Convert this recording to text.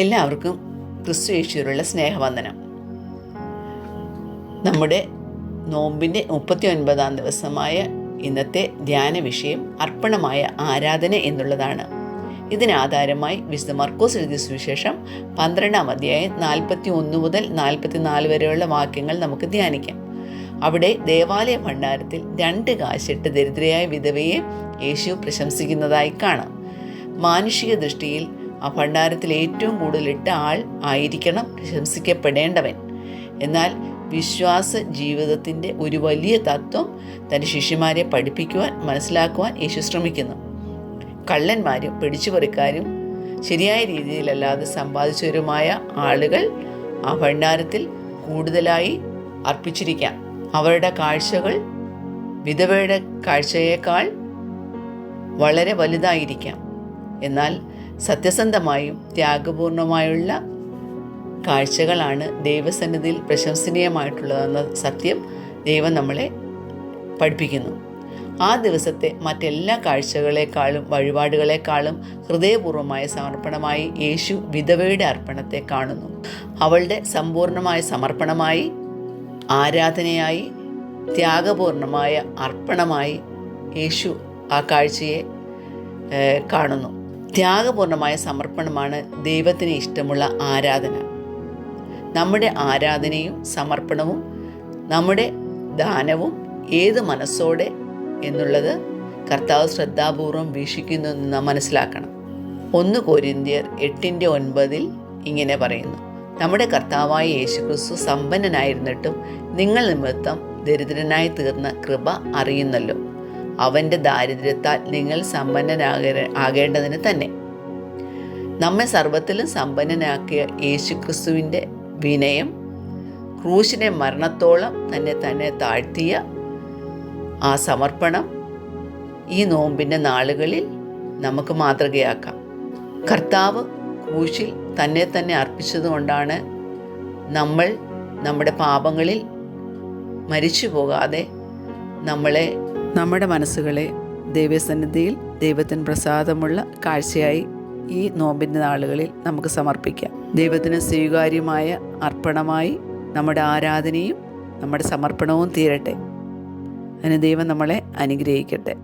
എല്ലാവർക്കും ക്രിസ്തു യേശുവിലുള്ള സ്നേഹവന്ദനം. നമ്മുടെ നോമ്പിൻ്റെ 39-ാം ദിവസമായ ഇന്നത്തെ ധ്യാന വിഷയം അർപ്പണമായ ആരാധന എന്നുള്ളതാണ്. ഇതിനാധാരമായി വിശുദ്ധ മർക്കോസ് എഴുതിയ സുവിശേഷം 12-ാം അധ്യായം 41 മുതൽ 44 വരെയുള്ള വാക്യങ്ങൾ നമുക്ക് ധ്യാനിക്കാം. അവിടെ ദേവാലയ ഭണ്ഡാരത്തിൽ 2 കാശിട്ട് ദരിദ്രയായ വിധവയെ യേശു പ്രശംസിക്കുന്നതായി കാണാം. മാനുഷിക ദൃഷ്ടിയിൽ ആ ഭണ്ഡാരത്തിൽ ഏറ്റവും കൂടുതൽ ഇട്ട ആൾ ആയിരിക്കണം പ്രശംസിക്കപ്പെടേണ്ടവൻ. എന്നാൽ വിശ്വാസ ജീവിതത്തിൻ്റെ ഒരു വലിയ തത്വം തൻ്റെ ശിഷ്യന്മാരെ പഠിപ്പിക്കുവാൻ, മനസ്സിലാക്കുവാൻ യേശു ശ്രമിക്കുന്നു. കള്ളന്മാരും പിടിച്ചുപറിക്കാരും ശരിയായ രീതിയിലല്ലാതെ സമ്പാദിച്ചവരുമായ ആളുകൾ ആ ഭണ്ഡാരത്തിൽ കൂടുതലായി അർപ്പിച്ചിരിക്കാം. അവരുടെ കാഴ്ചകൾ വിധവയുടെ കാഴ്ചയേക്കാൾ വളരെ വലുതായിരിക്കാം. എന്നാൽ സത്യസന്ധമായും ത്യാഗപൂർണമായുള്ള കാഴ്ചകളാണ് ദൈവസന്നിധിയിൽ പ്രശംസനീയമായിട്ടുള്ളതെന്ന സത്യം ദൈവം നമ്മളെ പഠിപ്പിക്കുന്നു. ആ ദിവസത്തെ മറ്റെല്ലാ കാഴ്ചകളെക്കാളും വഴിപാടുകളെക്കാളും ഹൃദയപൂർവ്വമായ സമർപ്പണമായി യേശു വിധവയുടെ അർപ്പണത്തെ കാണുന്നു. അവളുടെ സമ്പൂർണമായ സമർപ്പണമായി, ആരാധനയായി, ത്യാഗപൂർണമായ അർപ്പണമായി യേശു ആ കാഴ്ചയെ കാണുന്നു. ത്യാഗപൂർണമായ സമർപ്പണമാണ് ദൈവത്തിന് ഇഷ്ടമുള്ള ആരാധന. നമ്മുടെ ആരാധനയും സമർപ്പണവും നമ്മുടെ ദാനവും ഏത് മനസ്സോടെ എന്നുള്ളത് കർത്താവ് ശ്രദ്ധാപൂർവം വീക്ഷിക്കുന്നു എന്ന് നാം മനസ്സിലാക്കണം. 1 കൊരിന്ത്യർ 8:9 ഇങ്ങനെ പറയുന്നു: നമ്മുടെ കർത്താവായ യേശുക്രിസ്തു സമ്പന്നനായിരുന്നിട്ടും നിങ്ങൾ നിമിത്തം ദരിദ്രനായി തീർന്ന കൃപ അറിയുന്നല്ലോ. അവൻ്റെ ദാരിദ്ര്യത്താൽ നിങ്ങൾ സമ്പന്നനാകേണ്ടതിന് തന്നെ. നമ്മെ സർവ്വത്തിലും സമ്പന്നനാക്കിയ യേശുക്രിസ്തുവിൻ്റെ വിനയം, ക്രൂശിനെ മരണത്തോളം തന്നെ താഴ്ത്തിയ ആ സമർപ്പണം ഈ നോമ്പിൻ്റെ നാളുകളിൽ നമുക്ക് മാതൃകയാക്കാം. കർത്താവ് ക്രൂശിൽ തന്നെ അർപ്പിച്ചതുകൊണ്ടാണ് നമ്മൾ നമ്മുടെ പാപങ്ങളിൽ മരിച്ചു പോകാതെ നമ്മുടെ മനസ്സുകളെ ദൈവസന്നിധിയിൽ ദൈവത്തിന് പ്രസാദമുള്ള കാഴ്ചയായി ഈ നോമ്പിൻ്റെ നാളുകളിൽ നമുക്ക് സമർപ്പിക്കാം. ദൈവത്തിന് സ്വീകാര്യമായ അർപ്പണമായി നമ്മുടെ ആരാധനയും നമ്മുടെ സമർപ്പണവും തീരട്ടെ. അതിന് ദൈവം നമ്മളെ അനുഗ്രഹിക്കട്ടെ.